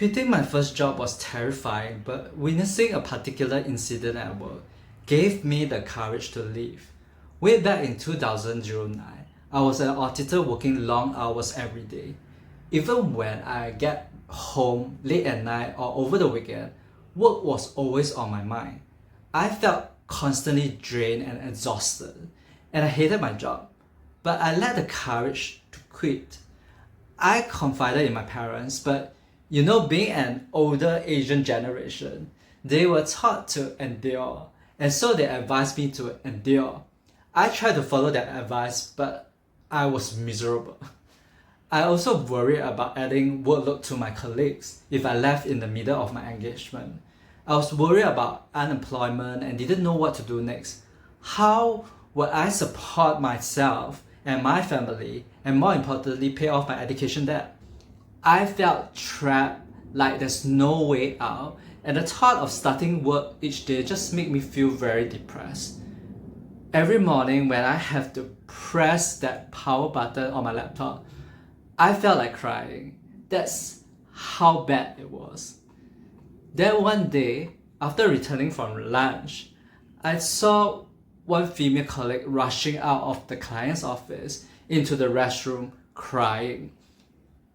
Quitting my first job was terrifying, but witnessing a particular incident at work gave me the courage to leave. Way back in 2009, I was an auditor working long hours every day. Even when I get home late at night or over the weekend, work was always on my mind. I felt constantly drained and exhausted, and I hated my job. But I lacked the courage to quit. I confided in my parents, but being an older Asian generation, they were taught to endure, and so they advised me to endure. I tried to follow their advice, but I was miserable. I also worried about adding workload to my colleagues if I left in the middle of my engagement. I was worried about unemployment and didn't know what to do next. How would I support myself and my family, and more importantly, pay off my education debt? I felt trapped, like there's no way out, and the thought of starting work each day just made me feel very depressed. Every morning when I have to press that power button on my laptop, I felt like crying. That's how bad it was. Then one day, after returning from lunch, I saw one female colleague rushing out of the client's office into the restroom crying.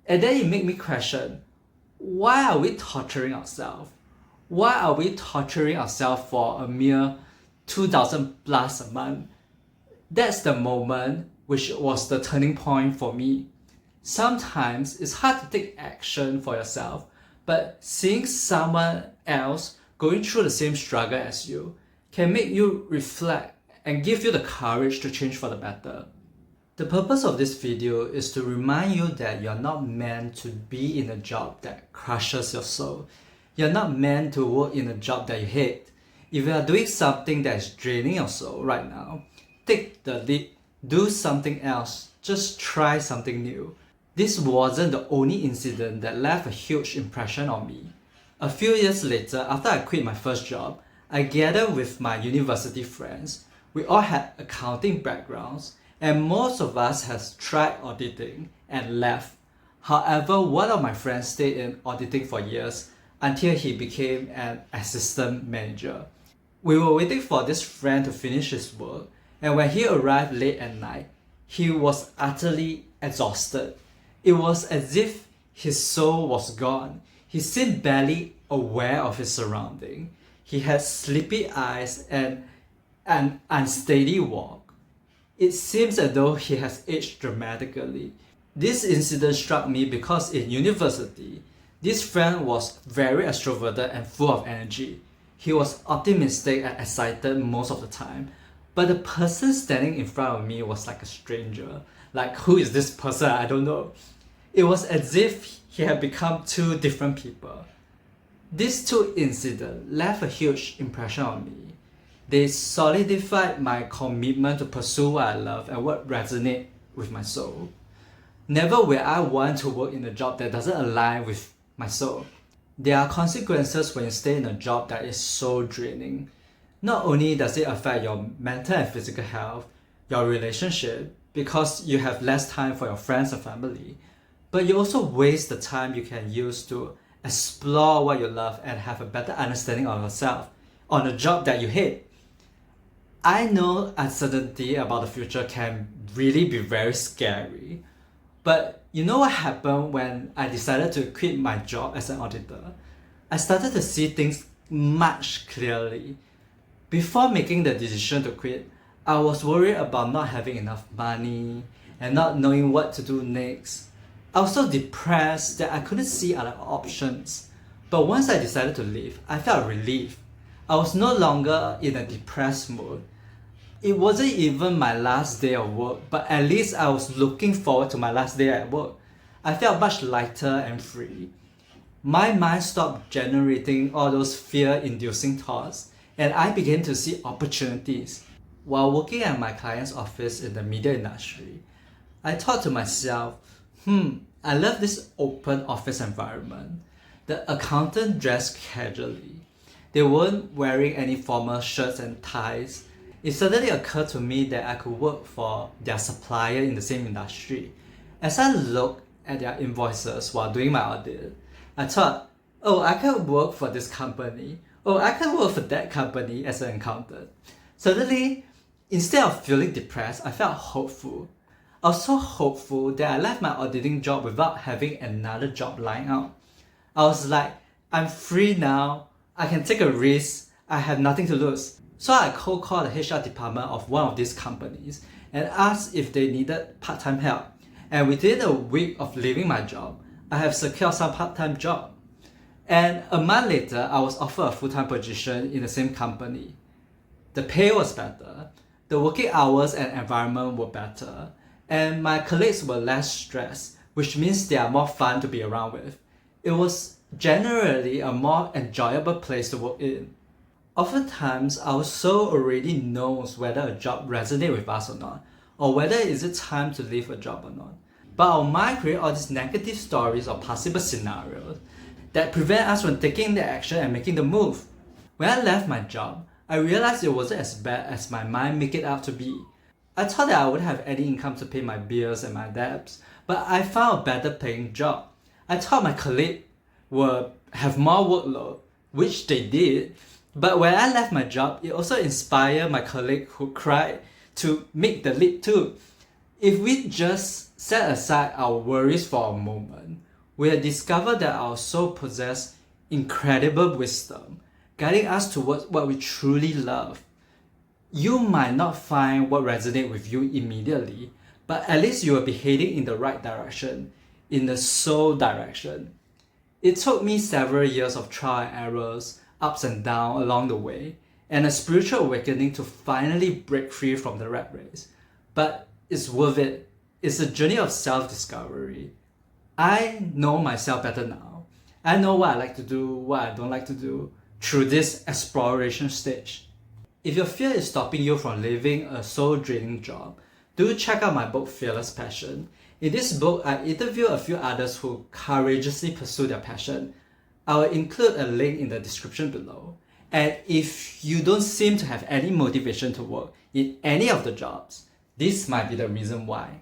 And then it made me question, why are we torturing ourselves? Why are we torturing ourselves for a mere 2,000 plus a month? That's the moment which was the turning point for me. Sometimes it's hard to take action for yourself, but seeing someone else going through the same struggle as you can make you reflect and give you the courage to change for the better. The purpose of this video is to remind you that you're not meant to be in a job that crushes your soul. You're not meant to work in a job that you hate. If you are doing something that is draining your soul right now, take the leap, do something else, just try something new. This wasn't the only incident that left a huge impression on me. A few years later, after I quit my first job, I gathered with my university friends. We all had accounting backgrounds, and most of us has tried auditing and left. However, one of my friends stayed in auditing for years until he became an assistant manager. We were waiting for this friend to finish his work, and when he arrived late at night, he was utterly exhausted. It was as if his soul was gone. He seemed barely aware of his surroundings. He had sleepy eyes and an unsteady walk. It seems as though he has aged dramatically. This incident struck me because in university, this friend was very extroverted and full of energy. He was optimistic and excited most of the time, but the person standing in front of me was like a stranger. Like, who is this person? I don't know. It was as if he had become two different people. These two incidents left a huge impression on me. They solidified my commitment to pursue what I love and what resonates with my soul. Never will I want to work in a job that doesn't align with my soul. There are consequences when you stay in a job that is so draining. Not only does it affect your mental and physical health, your relationship, because you have less time for your friends and family, but you also waste the time you can use to explore what you love and have a better understanding of yourself on a job that you hate. I know uncertainty about the future can really be very scary, but you know what happened when I decided to quit my job as an auditor? I started to see things much clearly. Before making the decision to quit, I was worried about not having enough money and not knowing what to do next. I was so depressed that I couldn't see other options. But once I decided to leave, I felt relief. I was no longer in a depressed mood. It wasn't even my last day of work, but at least I was looking forward to my last day at work. I felt much lighter and free. My mind stopped generating all those fear-inducing thoughts, and I began to see opportunities. While working at my client's office in the media industry, I thought to myself, I love this open office environment. The accountant dressed casually. They weren't wearing any formal shirts and ties. It suddenly occurred to me that I could work for their supplier in the same industry. As I looked at their invoices while doing my audit, I thought, oh, I can work for this company. Oh, I can work for that company as an accountant. Suddenly, instead of feeling depressed, I felt hopeful. I was so hopeful that I left my auditing job without having another job lined up. I was like, I'm free now. I can take a risk. I have nothing to lose. So I cold called the HR department of one of these companies and asked if they needed part-time help. And within a week of leaving my job, I have secured some part-time job. And a month later, I was offered a full-time position in the same company. The pay was better, the working hours and environment were better, and my colleagues were less stressed, which means they are more fun to be around with. It was generally a more enjoyable place to work in. Oftentimes, our soul already knows whether a job resonates with us or not, or whether it is time to leave a job or not. But our mind creates all these negative stories or possible scenarios that prevent us from taking the action and making the move. When I left my job, I realized it wasn't as bad as my mind made it out to be. I thought that I wouldn't have any income to pay my bills and my debts, but I found a better paying job. I thought my colleague would have more workload, which they did, but when I left my job, it also inspired my colleague who cried to make the leap too. If we just set aside our worries for a moment, we have discovered that our soul possesses incredible wisdom, guiding us towards what we truly love. You might not find what resonates with you immediately, but at least you will be heading in the right direction, in the soul direction. It took me several years of trial and errors, ups and downs along the way, and a spiritual awakening to finally break free from the rat race. But it's worth it. It's a journey of self-discovery. I know myself better now. I know what I like to do, what I don't like to do, through this exploration stage. If your fear is stopping you from living a soul-draining job, do check out my book Fearless Passion. In this book, I interview a few others who courageously pursue their passion. I will include a link in the description below. And if you don't seem to have any motivation to work in any of the jobs, this might be the reason why.